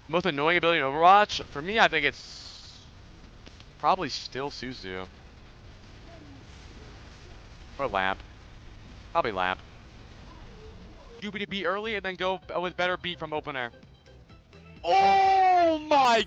Most annoying ability in Overwatch? For me, I think it's probably still Suzu. Or Lamp. Probably Lamp. Doobie to beat early and then go with better beat from open air. Oh my!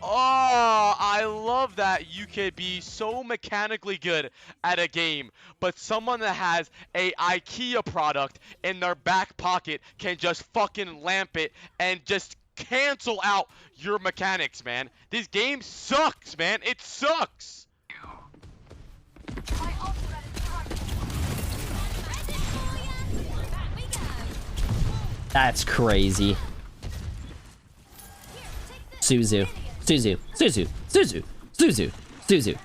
Oh, I love that you can be so mechanically good at a game, but someone that has a IKEA product in their back pocket can just fucking lamp it and just cancel out your mechanics, man. This game sucks, man. It sucks. That's crazy. Suzu. Suzu. Suzu. Suzu. Suzu. Suzu.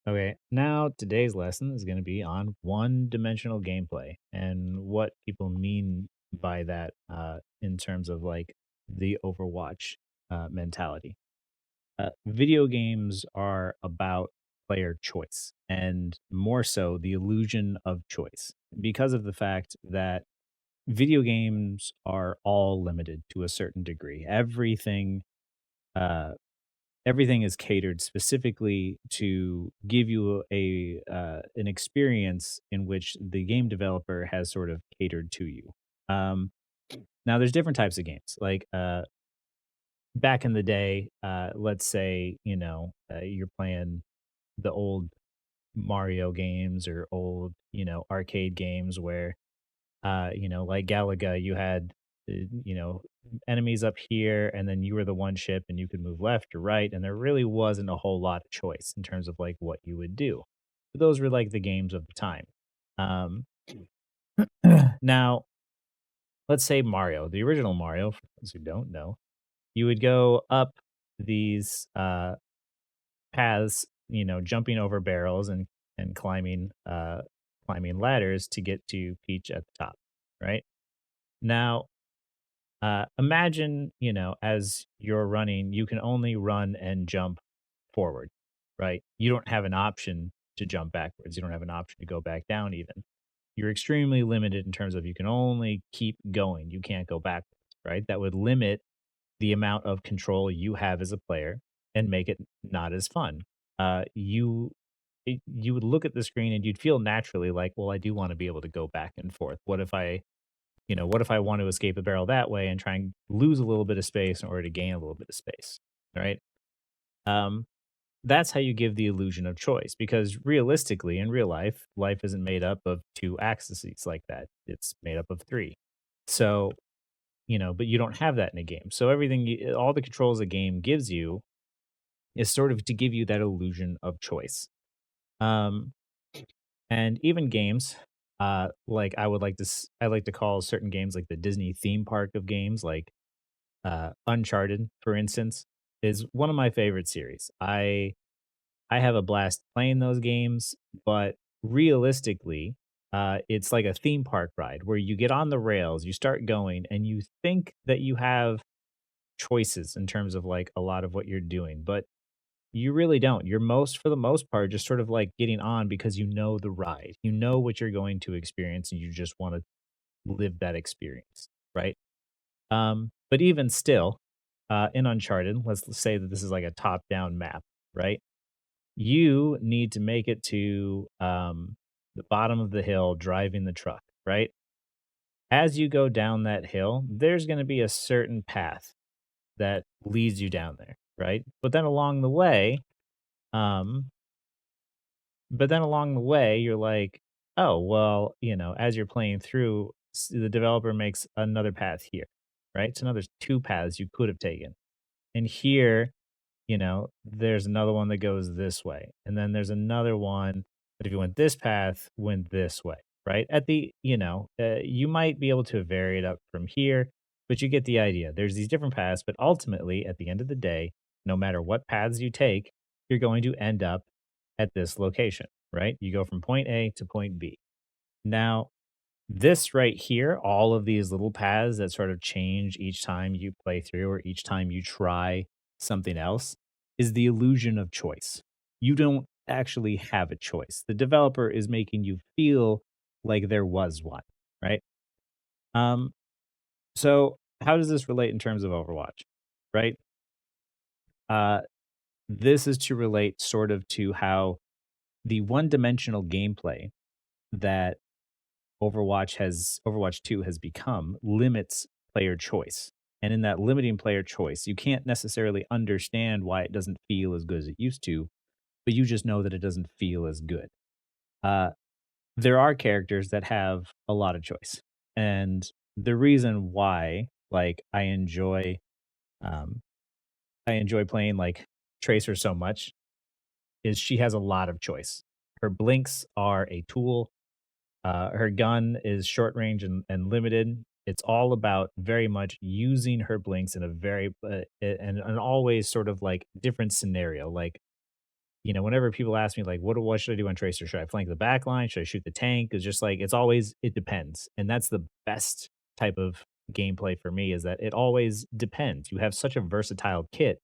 Okay, now today's lesson is going to be on one-dimensional gameplay and what people mean by that in terms of like the Overwatch mentality. Video games are about player choice and more so the illusion of choice because of the fact that video games are all limited to a certain degree. Uh, everything is catered specifically to give you a an experience in which the game developer has sort of catered to you. Um, Now, there's different types of games. Like back in the day, let's say you're playing the old Mario games or old arcade games where like Galaga, you had, you know, enemies up here, and then you were the one ship, and you could move left or right, and there really wasn't a whole lot of choice in terms of like what you would do. But those were like the games of the time. Um, Now, let's say Mario, the original Mario, for those who don't know, you would go up these paths, jumping over barrels and climbing ladders to get to Peach at the top, right? Now, imagine, as you're running, you can only run and jump forward, right? You don't have an option to jump backwards. You don't have an option to go back down, even. You're extremely limited in terms of you can only keep going. You can't go backwards, right? That would limit the amount of control you have as a player and make it not as fun. You would look at the screen and you'd feel naturally like, well, I do want to be able to go back and forth. What if I want to escape a barrel that way and try and lose a little bit of space in order to gain a little bit of space, right? Um, that's how you give the illusion of choice because realistically, in real life, life isn't made up of two axes like that. It's made up of three. So, but you don't have that in a game. So all the controls a game gives you is sort of to give you that illusion of choice. Um, and even games, like I like to call certain games like the Disney theme park of games, like Uncharted, for instance, is one of my favorite series. I have a blast playing those games, but realistically, it's like a theme park ride where you get on the rails, you start going, and you think that you have choices in terms of like a lot of what you're doing, but you really don't. You're for the most part, just sort of like getting on because you know the ride. You know what you're going to experience, and you just want to live that experience, right? But even still, in Uncharted, let's say that this is like a top-down map, right? You need to make it to the bottom of the hill driving the truck, right? As you go down that hill, there's going to be a certain path that leads you down there, right? Um, but then along the way, you're like, oh, well, as you're playing through, the developer makes another path here, right? So now there's two paths you could have taken. And here, there's another one that goes this way. And then there's another one that if you went this path, went this way, right? You might be able to vary it up from here, but you get the idea. There's these different paths, but ultimately, at the end of the day, no matter what paths you take, you're going to end up at this location, right? You go from point A to point B. Now, this right here, all of these little paths that sort of change each time you play through or each time you try something else, is the illusion of choice. You don't actually have a choice. The developer is making you feel like there was one, right? Um, so how does this relate in terms of Overwatch, right? Uh, this is to relate sort of to how the one-dimensional gameplay that Overwatch 2 has become limits player choice. And in that limiting player choice, you can't necessarily understand why it doesn't feel as good as it used to, but you just know that it doesn't feel as good. Uh, there are characters that have a lot of choice. And the reason why, like, um, I enjoy playing like Tracer so much is she has a lot of choice. Her blinks are a tool. Her gun is short range and limited. It's all about very much using her blinks in a very and always sort of like different scenario. Like, whenever people ask me like, what should I do on Tracer? Should I flank the back line? Should I shoot the tank? It's just like it depends, and that's the best type of gameplay for me. Is that it always depends. You have such a versatile kit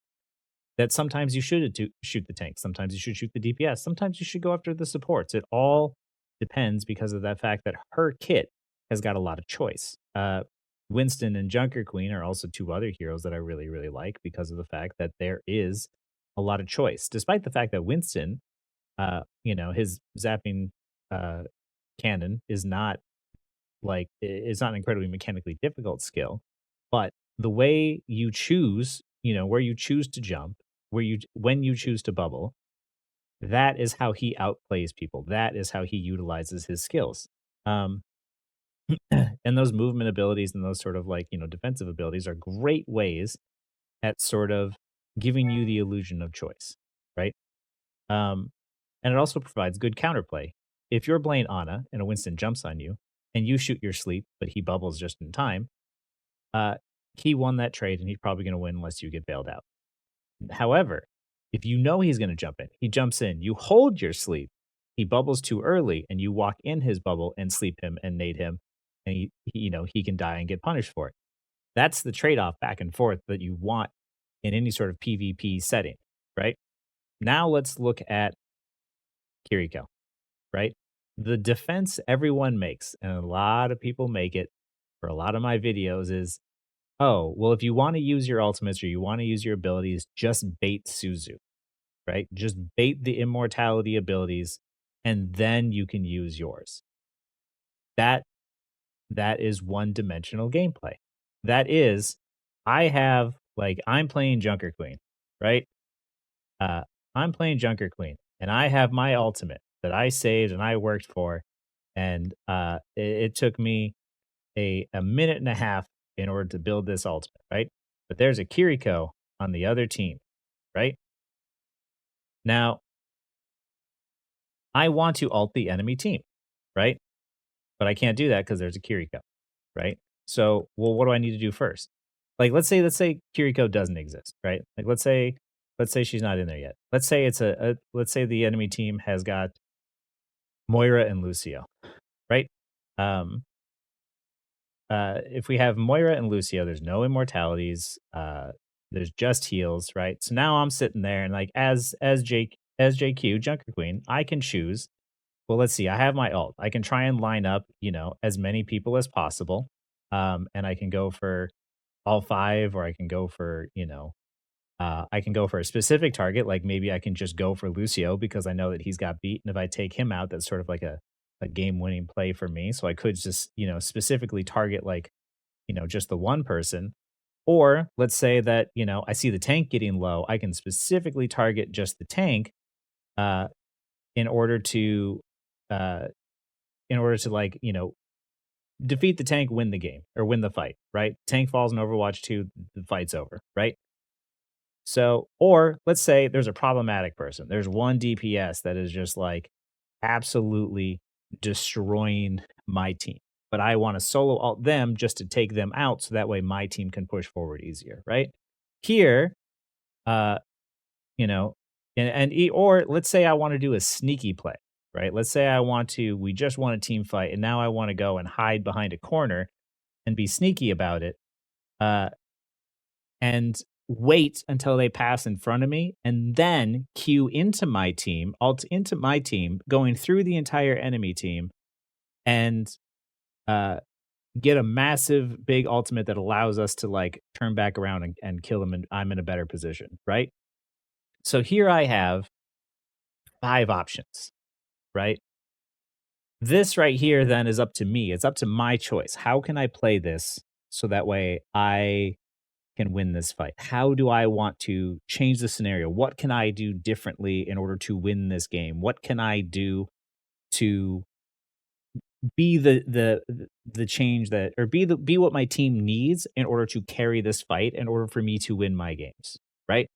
that sometimes you shoot the tank, sometimes you should shoot the DPS, sometimes you should go after the supports. It all depends because of that fact that her kit has got a lot of choice. Winston and Junker Queen are also two other heroes that I really, really like because of the fact that there is a lot of choice. Despite the fact that Winston, his zapping uh, cannon is not it's not an incredibly mechanically difficult skill, but the way you choose, where you choose to jump, when you choose to bubble, that is how he outplays people. That is how he utilizes his skills. Um, and those movement abilities and those sort of defensive abilities are great ways at sort of giving you the illusion of choice, right? Um, and it also provides good counterplay. If you're playing Ana and a Winston jumps on you and you shoot your sleep, but he bubbles just in time, uh, he won that trade and he's probably going to win unless you get bailed out. However, if you know he's going to jump in, he jumps in, you hold your sleep, he bubbles too early, and you walk in his bubble and sleep him and nade him, and he can die and get punished for it. That's the trade off back and forth that you want in any sort of PvP setting, right? Now let's look at Kiriko, right? The defense everyone makes, and a lot of people make it for a lot of my videos, is oh, well, if you want to use your ultimates or you want to use your abilities, just bait Suzu, right? Just bait the immortality abilities, and then you can use yours. That that is one-dimensional gameplay. That is, I'm playing Junker Queen, right? Uh, I'm playing Junker Queen, and I have my ultimate that I saved and I worked for, and it took me a minute and a half in order to build this ultimate, right? But there's a Kiriko on the other team, right? Now, I want to ult the enemy team, right? But I can't do that because there's a Kiriko, right? So, well, what do I need to do first? Like, let's say Kiriko doesn't exist, right? Like, let's say she's not in there yet. Let's say let's say the enemy team has got Moira and Lucio, right? Um, if we have Moira and Lucio, there's no immortalities. There's just heals, right? So now I'm sitting there and like as JQ Junker Queen, I can choose. Well, let's see. I have my ult. I can try and line up, as many people as possible. And I can go for all five, or I can go for, I can go for a specific target. Like maybe I can just go for Lucio because I know that he's got beat. And if I take him out, that's sort of like a game winning play for me. So I could just, specifically target like, just the one person. Or let's say that, I see the tank getting low. I can specifically target just the tank uh, in order to, uh, like, defeat the tank, win the game or win the fight, right? Tank falls in Overwatch 2, the fight's over, right? So, or let's say there's a problematic person. There's one DPS that is just like absolutely destroying my team. But I want to solo alt them just to take them out so that way my team can push forward easier, right? Here, uh, you know, or let's say I want to do a sneaky play, right? Let's say we just want a team fight and now I want to go and hide behind a corner and be sneaky about it. And wait until they pass in front of me and then queue into my team, alt into my team, going through the entire enemy team and get a massive big ultimate that allows us to like turn back around and kill them, and I'm in a better position, right? So here I have 5 options, right? This right here then is up to me. It's up to my choice. How can I play this so that way I can win this fight? How do I want to change the scenario? What can I do differently in order to win this game? What can I do to be the change that, or be what my team needs in order to carry this fight in order for me to win my games, right?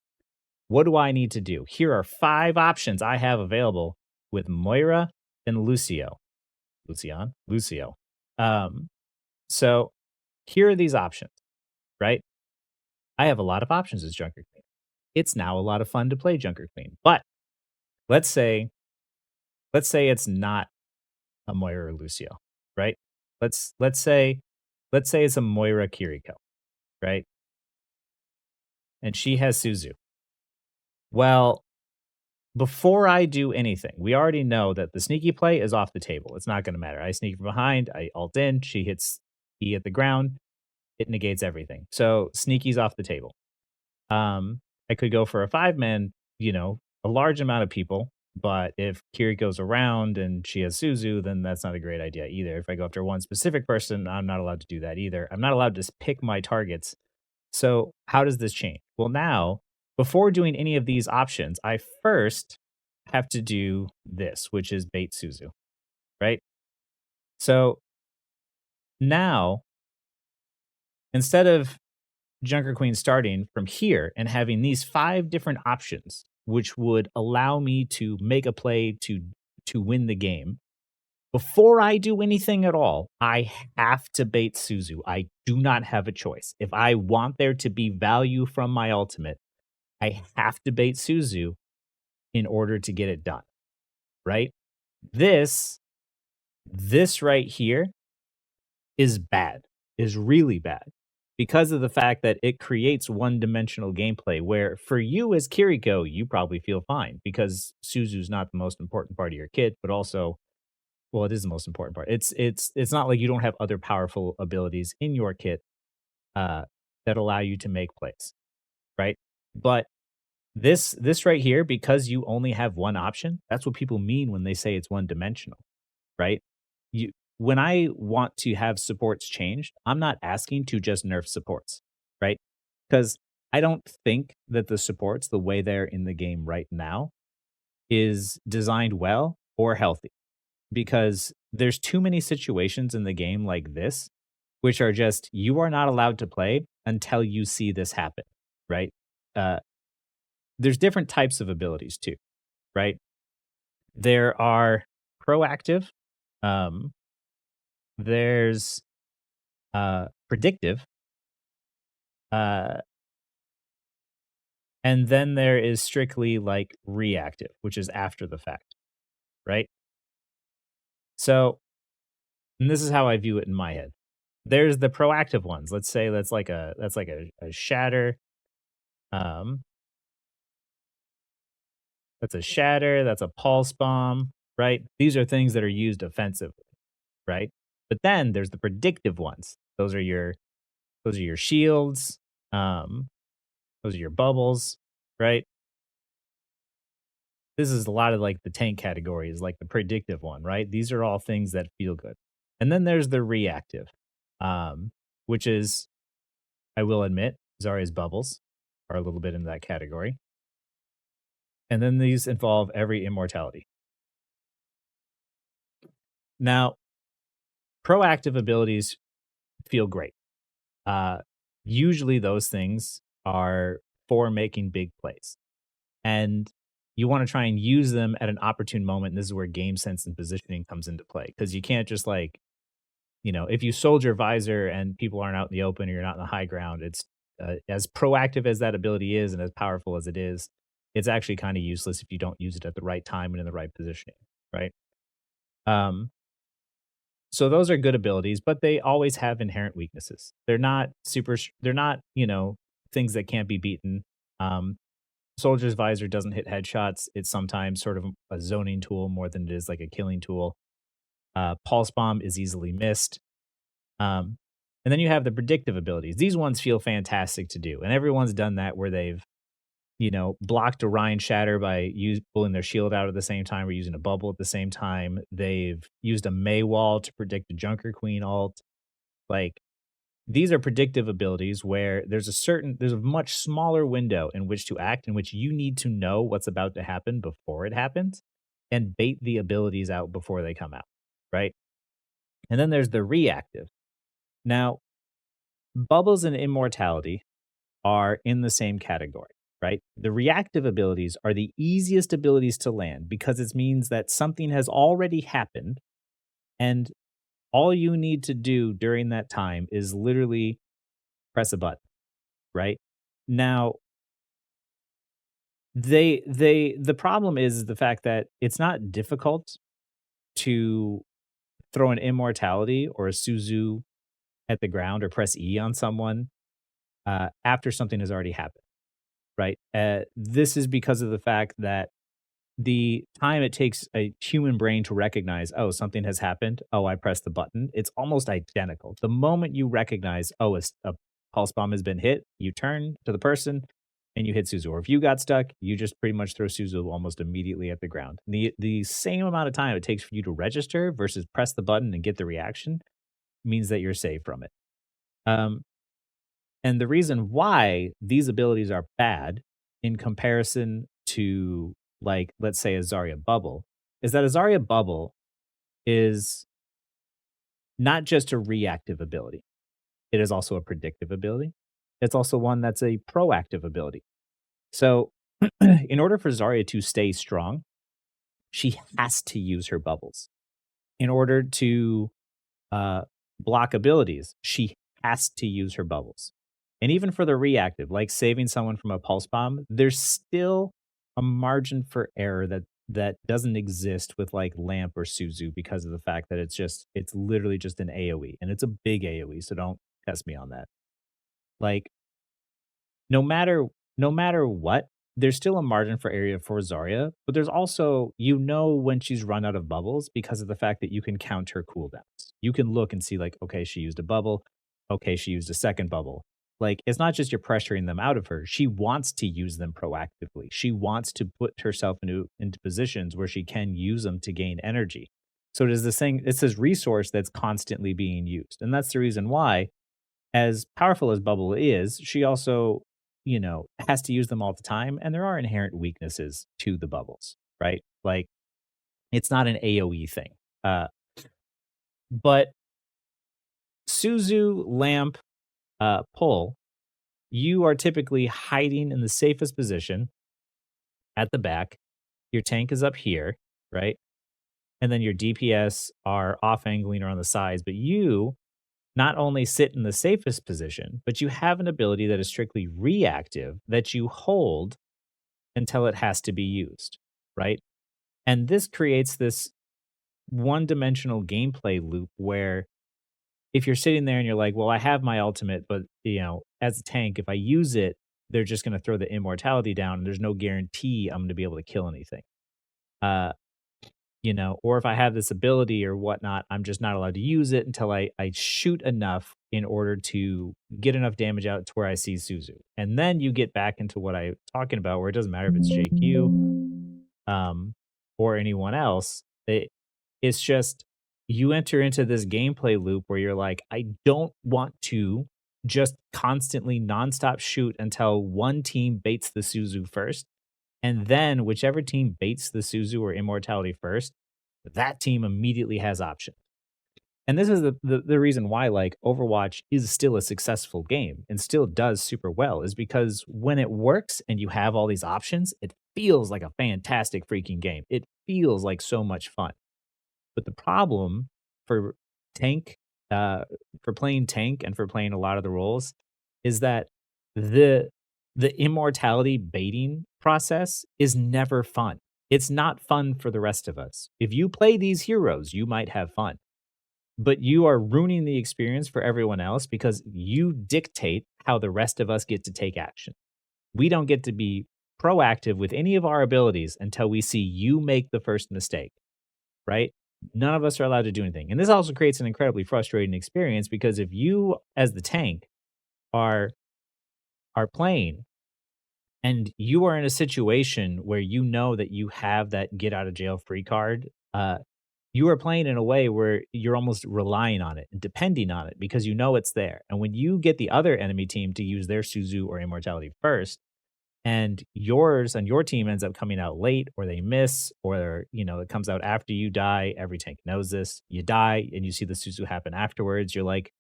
What do I need to do? Here are 5 options I have available with Moira and Lucio. Um, so here are these options, right? I have a lot of options as Junker Queen. It's now a lot of fun to play Junker Queen. But let's say it's not a Moira or Lucio, right? Let's say it's a Moira Kiriko, right? And she has Suzu. Well, before I do anything, we already know that the sneaky play is off the table. It's not going to matter. I sneak from behind, I ult in, she hits E at the ground, it negates everything. So sneaky's off the table. I could go for a 5-man, a large amount of people, but if Kiri goes around and she has Suzu, then that's not a great idea either. If I go after one specific person, I'm not allowed to do that either. I'm not allowed to pick my targets. So how does this change? Well, now, before doing any of these options, I first have to do this, which is bait Suzu, right? So now, instead of Junker Queen starting from here and having these 5 different options, which would allow me to make a play to win the game, before I do anything at all, I have to bait Suzu. I do not have a choice. If I want there to be value from my ultimate, I have to bait Suzu in order to get it done, right? This right here is bad, is really bad, because of the fact that it creates one-dimensional gameplay where for you as Kiriko, you probably feel fine because Suzu's not the most important part of your kit, but also, well, it is the most important part. It's not like you don't have other powerful abilities in your kit that allow you to make plays, right? But this right here, because you only have one option, that's what people mean when they say it's one-dimensional, right? You When I want to have supports changed, I'm not asking to just nerf supports, right? Because I don't think that the supports, the way they're in the game right now, is designed well or healthy. Because there's too many situations in the game like this, which are just you are not allowed to play until you see this happen, right? Uh, there's different types of abilities too, right? There are proactive, um, there's predictive, uh, and then there is strictly like reactive, which is after the fact, right? So, and this is how I view it in my head. There's the proactive ones. Let's say that's like a shatter. Um, that's a shatter. That's a pulse bomb, right? These are things that are used offensively, right? But then there's the predictive ones. Those are your shields. Um, those are your bubbles, right? This is a lot of like the tank categories, like the predictive one, right? These are all things that feel good. And then there's the reactive, which is, I will admit, Zarya's bubbles are a little bit in that category. And then these involve every immortality. Now, proactive abilities feel great. Usually those things are for making big plays. And you want to try and use them at an opportune moment. And this is where game sense and positioning comes into play. Because you can't just like, if you soldier visor and people aren't out in the open or you're not in the high ground, it's as proactive as that ability is and as powerful as it is, it's actually kind of useless if you don't use it at the right time and in the right positioning, right? Um, so those are good abilities, but they always have inherent weaknesses. They're not, things that can't be beaten. Um, Soldier's Visor doesn't hit headshots. It's sometimes sort of a zoning tool more than it is like a killing tool. Pulse Bomb is easily missed. And then you have the predictive abilities. These ones feel fantastic to do, and everyone's done that where they've blocked a Rhine Shatter by pulling their shield out at the same time or using a bubble at the same time. They've used a Mei wall to predict a Junker Queen ult. Like, these are predictive abilities where there's a much smaller window in which to act, in which you need to know what's about to happen before it happens and bait the abilities out before they come out, right? And then there's the reactive. Now, bubbles and immortality are in the same category, right? The reactive abilities are the easiest abilities to land because it means that something has already happened and all you need to do during that time is literally press a button, right? Now, the problem is the fact that it's not difficult to throw an immortality or a suzu at the ground or press E on someone after something has already happened, right? This is because of the fact that the time it takes a human brain to recognize, oh, something has happened. Oh, I pressed the button. It's almost identical. The moment you recognize, oh, a pulse bomb has been hit, you turn to the person and you hit Suzu. Or if you got stuck, you just pretty much throw Suzu almost immediately at the ground. The same amount of time it takes for you to register versus press the button and get the reaction means that you're safe from it. Um, and the reason why these abilities are bad in comparison to, like, let's say a Zarya bubble, is that a Zarya bubble is not just a reactive ability. It is also a predictive ability. It's also one that's a proactive ability. So in order for Zarya to stay strong, she has to use her bubbles. In order to block abilities, she has to use her bubbles. And even for the reactive, like saving someone from a pulse bomb, there's still a margin for error that doesn't exist with like Lamp or Suzu because of the fact that it's literally just an AoE and it's a big AoE, so don't test me on that. Like, no matter no matter what, there's still a margin for area for Zarya, but there's also, when she's run out of bubbles because of the fact that you can count her cooldowns. You can look and see like, okay, she used a bubble. Okay, she used a second bubble. Like, it's not just you're pressuring them out of her. She wants to use them proactively. She wants to put herself into positions where she can use them to gain energy. So it is it's this resource that's constantly being used. And that's the reason why, as powerful as Bubble is, she also, has to use them all the time. And there are inherent weaknesses to the bubbles, right? Like, it's not an AoE thing. But Suzu, Lamp, Pull, you are typically hiding in the safest position at the back. Your tank is up here, right? And then your DPS are off angling or on the sides, but you not only sit in the safest position, but you have an ability that is strictly reactive that you hold until it has to be used, right? And this creates this one-dimensional gameplay loop where if you're sitting there and you're like, well, I have my ultimate, but as a tank, if I use it, they're just going to throw the immortality down and there's no guarantee I'm going to be able to kill anything. Or if I have this ability or whatnot, I'm just not allowed to use it until I shoot enough in order to get enough damage out to where I see Suzu. And then you get back into what I'm talking about, where it doesn't matter if it's JQ or anyone else. It's just you enter into this gameplay loop where you're like, I don't want to just constantly nonstop shoot until one team baits the Suzu first. And then whichever team baits the Suzu or immortality first, that team immediately has options. And this is the reason why, like, Overwatch is still a successful game and still does super well, is because when it works and you have all these options, it feels like a fantastic freaking game. It feels like so much fun. But the problem for for playing tank and for playing a lot of the roles is that the immortality baiting process is never fun. It's not fun for the rest of us. If you play these heroes, you might have fun, but you are ruining the experience for everyone else because you dictate how the rest of us get to take action. We don't get to be proactive with any of our abilities until we see you make the first mistake, right? None of us are allowed to do anything. And this also creates an incredibly frustrating experience because if you, as the tank, are playing and you are in a situation where you know that you have that get out of jail free card, you are playing in a way where you're almost relying on it and depending on it because you know it's there. And when you get the other enemy team to use their Suzu or immortality first, and yours and your team ends up coming out late or they miss or it comes out after you die, every tank knows this, you die and you see the Suzu happen afterwards, you're like,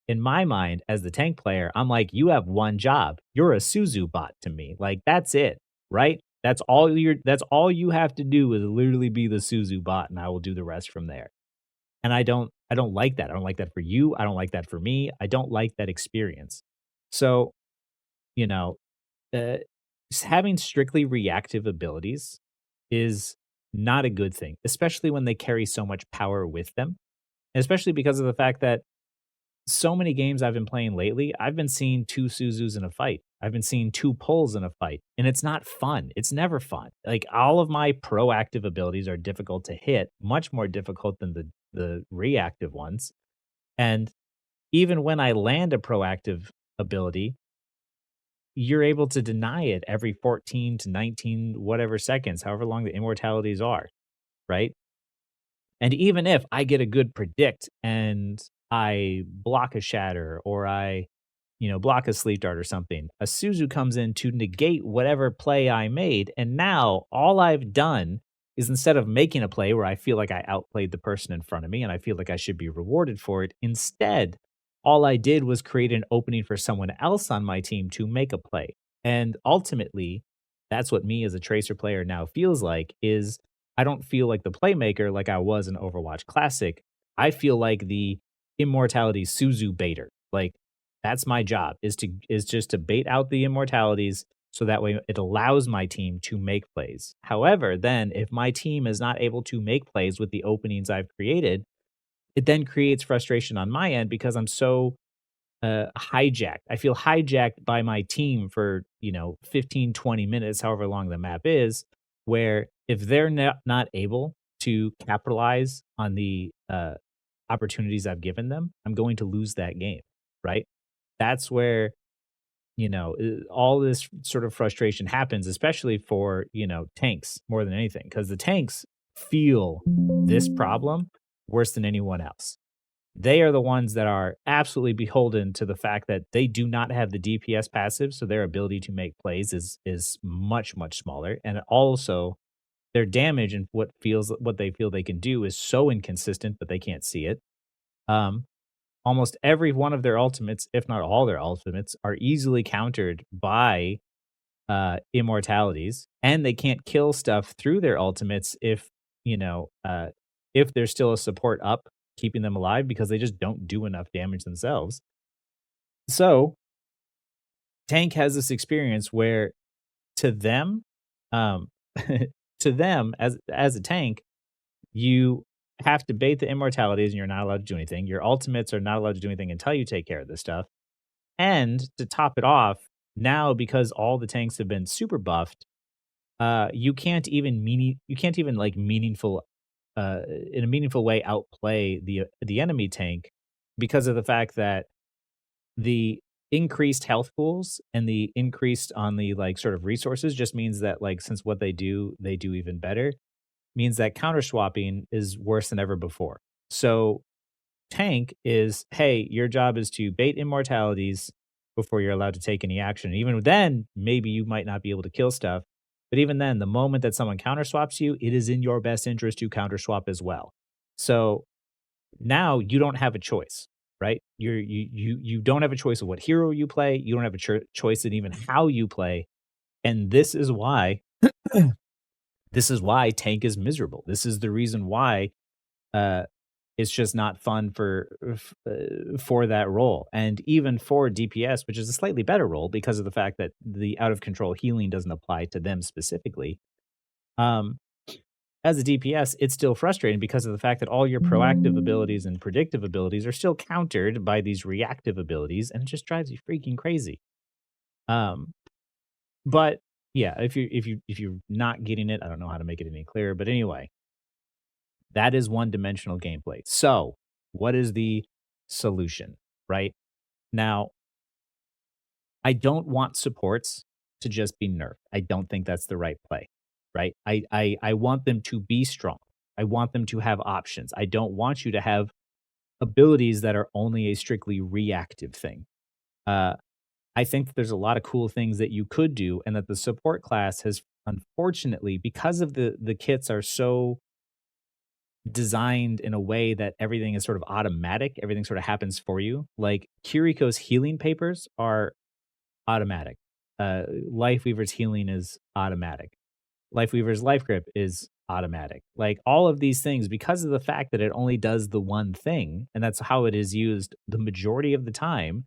in my mind, as the tank player, I'm like, you have one job. You're a Suzu bot to me. Like, that's it, right? That's all you have to do is literally be the Suzu bot, and I will do the rest from there. And I don't like that. I don't like that for you. I don't like that for me. I don't like that experience. So, you know, uh, having strictly reactive abilities is not a good thing, especially when they carry so much power with them. Especially because of the fact that so many games I've been playing lately, I've been seeing 2 Suzus in a fight. I've been seeing 2 pulls in a fight, and it's not fun. It's never fun. Like, all of my proactive abilities are difficult to hit, much more difficult than the reactive ones, and even when I land a proactive ability, you're able to deny it every 14 to 19 whatever seconds, however long the immortalities are, right? And even if I get a good predict and I block a shatter or I block a sleep dart or something, a Suzu comes in to negate whatever play I made. And now all I've done is instead of making a play where I feel like I outplayed the person in front of me and I feel like I should be rewarded for it, instead, all I did was create an opening for someone else on my team to make a play. And ultimately, that's what me as a tracer player now feels like is I don't feel like the playmaker like I was in Overwatch Classic. I feel like the immortality Suzu baiter. Like that's my job is just to bait out the immortalities so that way it allows my team to make plays. However, then if my team is not able to make plays with the openings I've created, it then creates frustration on my end because I'm so hijacked. I feel hijacked by my team for, 15, 20 minutes, however long the map is, where if they're not able to capitalize on the opportunities I've given them, I'm going to lose that game, right? That's where, all this sort of frustration happens, especially for, tanks more than anything, because the tanks feel this problem worse than anyone else. They are the ones that are absolutely beholden to the fact that they do not have the DPS passive, so their ability to make plays is much, much smaller. And also their damage and what they feel they can do is so inconsistent that they can't see it. Um, Almost every one of their ultimates, if not all their ultimates, are easily countered by immortalities, and they can't kill stuff through their ultimates if there's still a support up keeping them alive because they just don't do enough damage themselves. So tank has this experience where to them, um, to them as a tank, you have to bait the immortalities and you're not allowed to do anything. Your ultimates are not allowed to do anything until you take care of this stuff. And to top it off, now because all the tanks have been super buffed, you can't even like meaningful in a meaningful way outplay the enemy tank because of the fact that the increased health pools and the increased on the like sort of resources just means that like since what they do even better means that counter swapping is worse than ever before. So tank is, hey, your job is to bait immortalities before you're allowed to take any action. Even then, maybe you might not be able to kill stuff. But even then, the moment that someone counter swaps you, it is in your best interest to counter swap as well. So now you don't have a choice, right? You don't have a choice of what hero you play. You don't have a choice in even how you play. And this is why tank is miserable. This is the reason why uh it's just not fun for that role. And even for DPS, which is a slightly better role because of the fact that the out of control healing doesn't apply to them specifically. Um, as a DPS, it's still frustrating because of the fact that all your proactive abilities and predictive abilities are still countered by these reactive abilities, and it just drives you freaking crazy. Um, but yeah, if you're not getting it, I don't know how to make it any clearer. But anyway, That is one-dimensional gameplay. So, what is the solution, right? Now, I don't want supports to just be nerfed. I don't think that's the right play, right? I want them to be strong. I want them to have options. I don't want you to have abilities that are only a strictly reactive thing. Uh, I think that there's a lot of cool things that you could do, and that the support class has, unfortunately, because of the kits are so designed in a way that everything is sort of automatic, everything sort of happens for you. Like Kiriko's healing papers are automatic. Lifeweaver's healing is automatic. Lifeweaver's life grip is automatic. Like all of these things, because of the fact that it only does the one thing, and that's how it is used the majority of the time,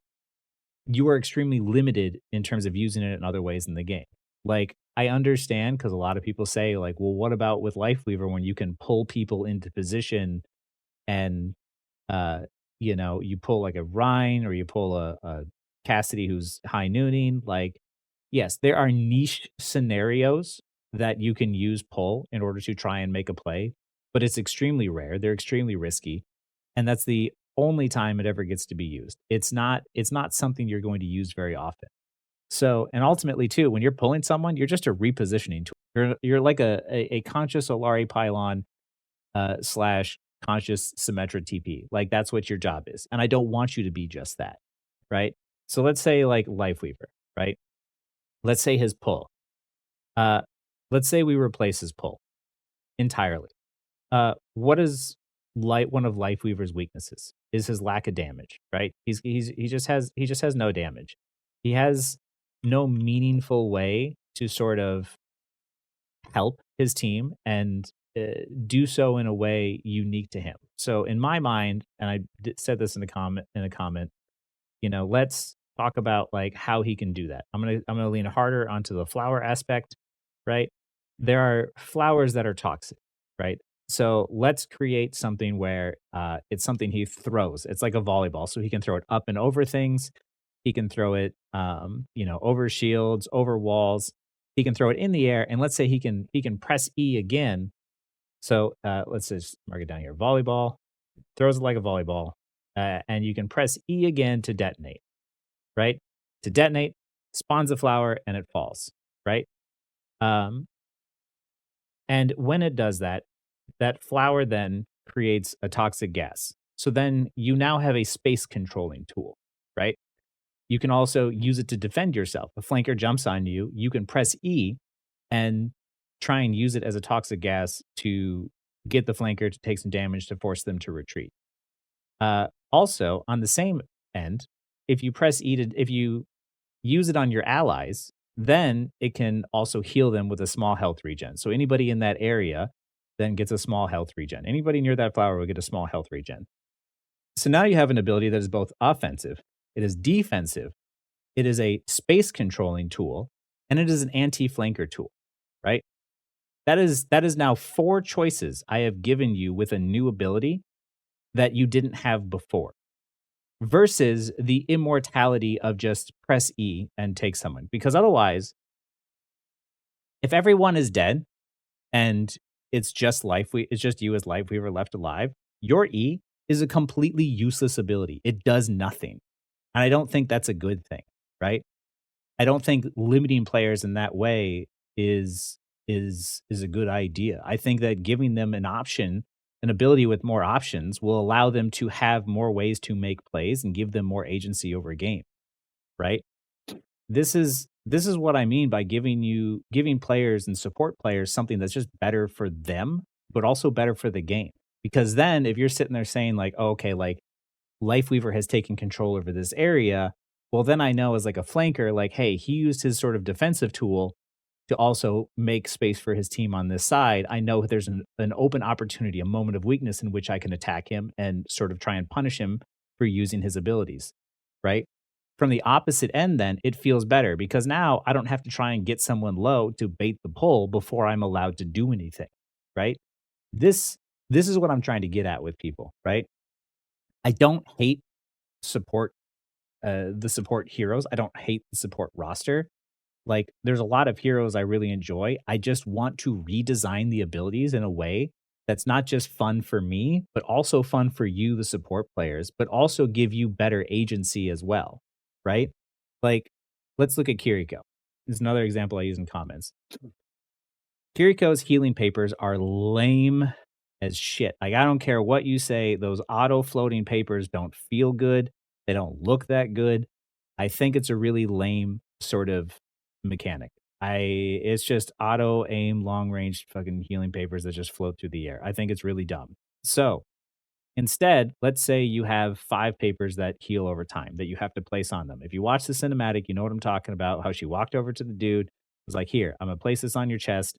you are extremely limited in terms of using it in other ways in the game. Like, I understand because a lot of people say, like, well, what about with Lifeweaver when you can pull people into position and uh, you pull like a Rhine or you pull a Cassidy who's high nooning. Like, yes, there are niche scenarios that you can use pull in order to try and make a play, but it's extremely rare. They're extremely risky. And that's the only time it ever gets to be used. It's not something you're going to use very often. So, and ultimately too, when you're pulling someone, you're just a repositioning tool. You're like a conscious Olari pylon slash conscious Symmetra TP. Like that's what your job is. And I don't want you to be just that. Right. So let's say like Lifeweaver, right? Let's say his pull. Uh let's say we replace his pull entirely. What is one of Lifeweaver's weaknesses? Is his lack of damage, right? He just has no damage. He has no meaningful way to sort of help his team and do so in a way unique to him. So in my mind, and said this in the comment, let's talk about like how he can do that. I'm gonna lean harder onto the flower aspect, right? There are flowers that are toxic, right? So let's create something where it's something he throws. It's like a volleyball, so he can throw it up and over things. He can throw it, over shields, over walls. He can throw it in the air, and let's say he can press E again. So let's just mark it down here. Volleyball throws it like a volleyball, and you can press E again to detonate. Right, to detonate, spawns a flower, and it falls. Right, um, and when it does that, that flower then creates a toxic gas. So then you now have a space controlling tool. Right. You can also use it to defend yourself. A flanker jumps on you, you can press E and try and use it as a toxic gas to get the flanker to take some damage to force them to retreat. Also, on the same end, if you use it on your allies, then it can also heal them with a small health regen. So anybody in that area then gets a small health regen. Anybody near that flower will get a small health regen. So now you have an ability that is both offensive, it is defensive, it is a space controlling tool, and it is an anti-flanker tool, right? That is now 4 choices I have given you with a new ability that you didn't have before, versus the immortality of just press E and take someone. Because otherwise, if everyone is dead and it's just it's just you as Lifeweaver left alive, your E is a completely useless ability. It does nothing. And I don't think that's a good thing, right? I don't think limiting players in that way is a good idea. I think that giving them an option, an ability with more options will allow them to have more ways to make plays and give them more agency over a game, right? This is what I mean by giving players and support players something that's just better for them, but also better for the game. Because then if you're sitting there saying like, oh, okay, like Lifeweaver has taken control over this area, well, then I know as like a flanker, like, hey, he used his sort of defensive tool to also make space for his team on this side. I know there's an open opportunity, a moment of weakness in which I can attack him and sort of try and punish him for using his abilities, right? From the opposite end, then it feels better because now I don't have to try and get someone low to bait the pull before I'm allowed to do anything, right? This is what I'm trying to get at with people, right? I don't hate support the support heroes. I don't hate the support roster. Like there's a lot of heroes I really enjoy. I just want to redesign the abilities in a way that's not just fun for me, but also fun for you, the support players, but also give you better agency as well, right? Like, let's look at Kiriko. This is another example I use in comments. Kiriko's healing papers are lame as shit. Like, I don't care what you say, those auto floating papers don't feel good. They don't look that good. I think it's a really lame sort of mechanic. It's just auto aim long range fucking healing papers that just float through the air. I think it's really dumb. So instead, let's say you have 5 papers that heal over time that you have to place on them. If you watch the cinematic, you know what I'm talking about, how she walked over to the dude, was like, "Here, I'm gonna place this on your chest,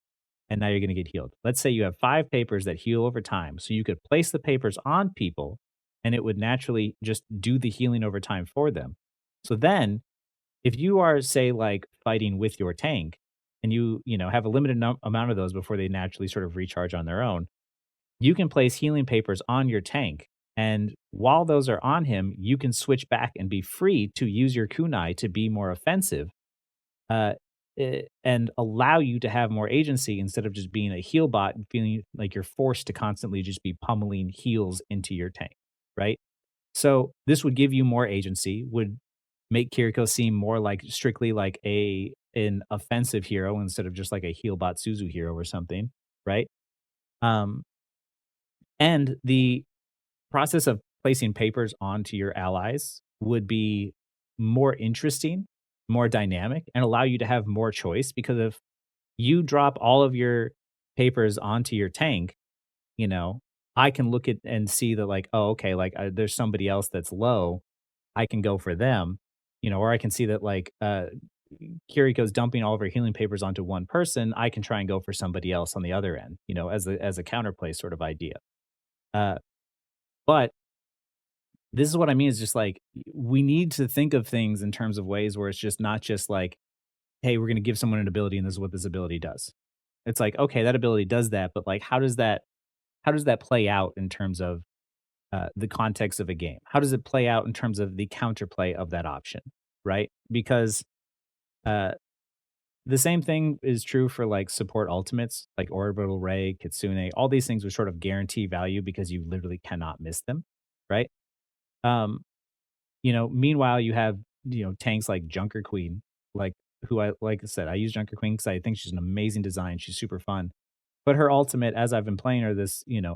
and now you're gonna get healed." Let's say you have 5 papers that heal over time, so you could place the papers on people, and it would naturally just do the healing over time for them. So then, if you are, say, like, fighting with your tank, and you have a limited amount of those before they naturally sort of recharge on their own, you can place healing papers on your tank. And while those are on him, you can switch back and be free to use your kunai to be more offensive, uh, and allow you to have more agency instead of just being a heal bot and feeling like you're forced to constantly just be pummeling heals into your tank, right? So this would give you more agency, would make Kiriko seem more like strictly like an offensive hero instead of just like a heal bot Suzu hero or something, right? Um, and the process of placing papers onto your allies would be more interesting, more dynamic, and allow you to have more choice because if you drop all of your papers onto your tank, you know, I can look at and see that like, oh, okay, like there's somebody else that's low. I can go for them, or I can see that like Kiriko's dumping all of her healing papers onto one person. I can try and go for somebody else on the other end, as a counterplay sort of idea. Uh, but this is what I mean is just like we need to think of things in terms of ways where it's just not just like, hey, we're going to give someone an ability and this is what this ability does. It's like, okay, that ability does that, but like, how does that play out in terms of the context of a game? How does it play out in terms of the counterplay of that option, right? Because uh, the same thing is true for like support ultimates, like Orbital Ray, Kitsune. All these things would sort of guarantee value because you literally cannot miss them, right? Um, meanwhile, you have tanks like Junker Queen, like like I said, I use Junker Queen because I think she's an amazing design. She's super fun. But her ultimate, as I've been playing her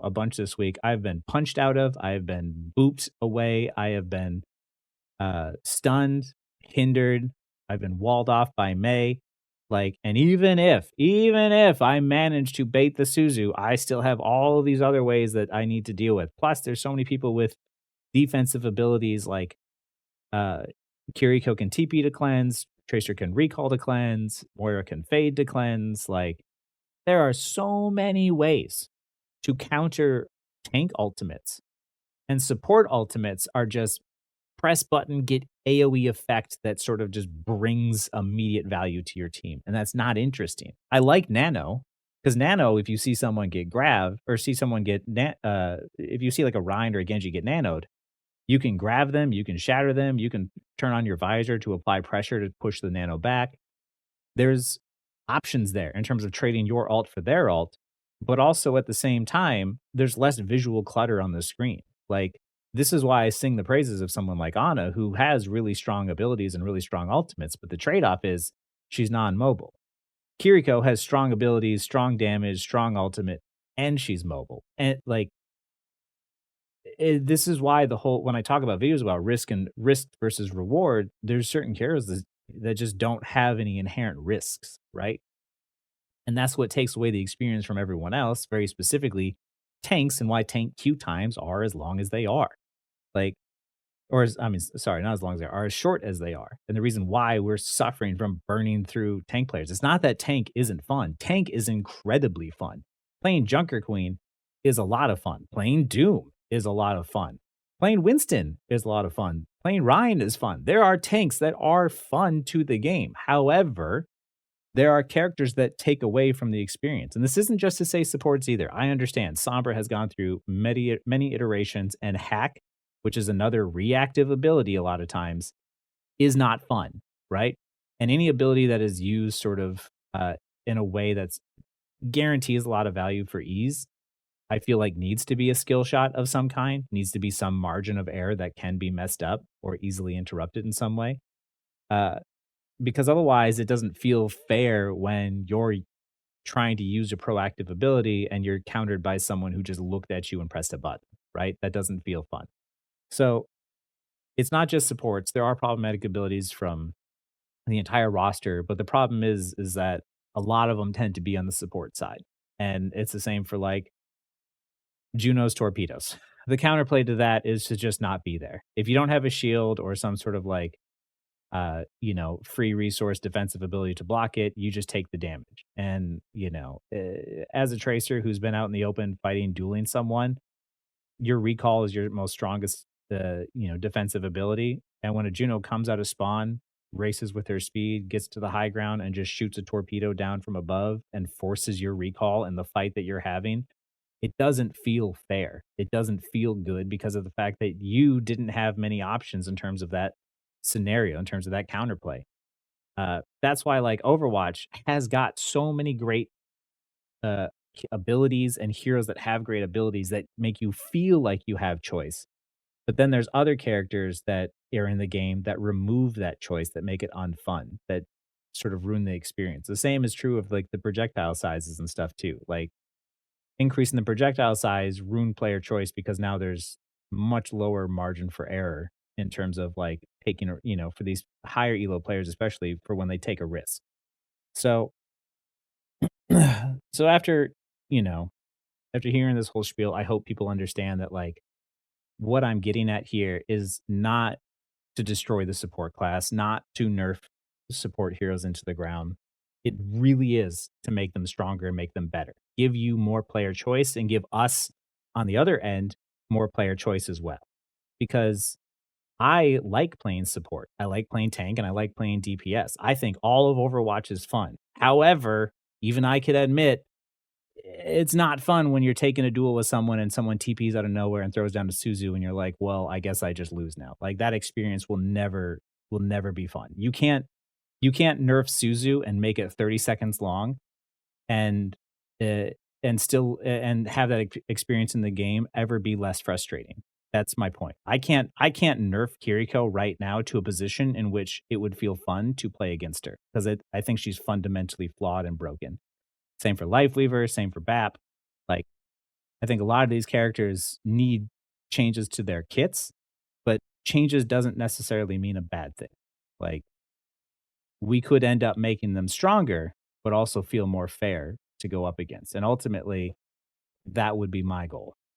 a bunch this week, I've been punched out of, I have been booped away, I have been stunned, hindered, I've been walled off by Mei. Like, and even if I manage to bait the Suzu, I still have all of these other ways that I need to deal with. Plus, there's so many people with defensive abilities like uh Kiriko can TP to cleanse, Tracer can recall to cleanse, Moira can fade to cleanse. Like, there are so many ways to counter tank ultimates, and support ultimates are just press button, get AoE effect that sort of just brings immediate value to your team. And that's not interesting. I like Nano because Nano, if you see someone get grabbed or see someone if you see like a Rind or a Genji get nanoed, you can grab them, you can shatter them, you can turn on your visor to apply pressure to push the nano back. There's options there in terms of trading your alt for their alt, but also at the same time, there's less visual clutter on the screen. Like, this is why I sing the praises of someone like Ana, who has really strong abilities and really strong ultimates, but the trade off is she's non mobile. Kiriko has strong abilities, strong damage, strong ultimate, and she's mobile. And like, this is why when I talk about videos about risk versus reward, there's certain characters that just don't have any inherent risks, right? And that's what takes away the experience from everyone else, very specifically tanks, and why tank queue times are as long as they are. Like, sorry, not as long as they are as short as they are. And the reason why we're suffering from burning through tank players, it's not that tank isn't fun. Tank is incredibly fun. Playing Junker Queen is a lot of fun. Playing Doom is a lot of fun. Playing Winston is a lot of fun. Playing Ryan is fun. There are tanks that are fun to the game. However, there are characters that take away from the experience. And this isn't just to say supports either. I understand Sombra has gone through many iterations, and Hack, which is another reactive ability a lot of times, is not fun, right? And any ability that is used sort of in a way that's guarantees a lot of value for ease I feel like needs to be a skill shot of some kind, needs to be some margin of error that can be messed up or easily interrupted in some way. Uh, because otherwise it doesn't feel fair when you're trying to use a proactive ability and you're countered by someone who just looked at you and pressed a button, right? That doesn't feel fun. So it's not just supports. There are problematic abilities from the entire roster, but the problem is that a lot of them tend to be on the support side. And it's the same for like Juno's torpedoes. The counterplay to that is to just not be there. If you don't have a shield or some sort of like free resource defensive ability to block it, you just take the damage. And, as a tracer who's been out in the open fighting, dueling someone, your recall is your most strongest, defensive ability. And when a Juno comes out of spawn, races with her speed, gets to the high ground, and just shoots a torpedo down from above and forces your recall in the fight that you're having, it doesn't feel fair. It doesn't feel good because of the fact that you didn't have many options in terms of that scenario, in terms of that counterplay. That's why like Overwatch has got so many great abilities and heroes that have great abilities that make you feel like you have choice. But then there's other characters that are in the game that remove that choice, that make it unfun, that sort of ruin the experience. The same is true of like the projectile sizes and stuff too. Like increasing the projectile size ruin player choice because now there's much lower margin for error in terms of like taking, for these higher elo players, especially for when they take a risk. So, so you know, after hearing this whole spiel, I hope people understand that like what I'm getting at here is not to destroy the support class, not to nerf support heroes into the ground. It really is to make them stronger and make them better. Give you more player choice and give us on the other end more player choice as well. Because I like playing support. I like playing tank and I like playing DPS. I think all of Overwatch is fun. However, even I could admit it's not fun when you're taking a duel with someone and someone TPs out of nowhere and throws down to Suzu and you're like, well, I guess I just lose now. Like that experience will never be fun. You can't nerf Suzu and make it 30 seconds long and uh, and have that experience in the game ever be less frustrating. That's my point. I can't nerf Kiriko right now to a position in which it would feel fun to play against her because I think she's fundamentally flawed and broken. Same for Lifeweaver, same for BAP. Like, I think a lot of these characters need changes to their kits, but changes doesn't necessarily mean a bad thing. Like, we could end up making them stronger, but also feel more fair to go up against. And ultimately, that would be my goal.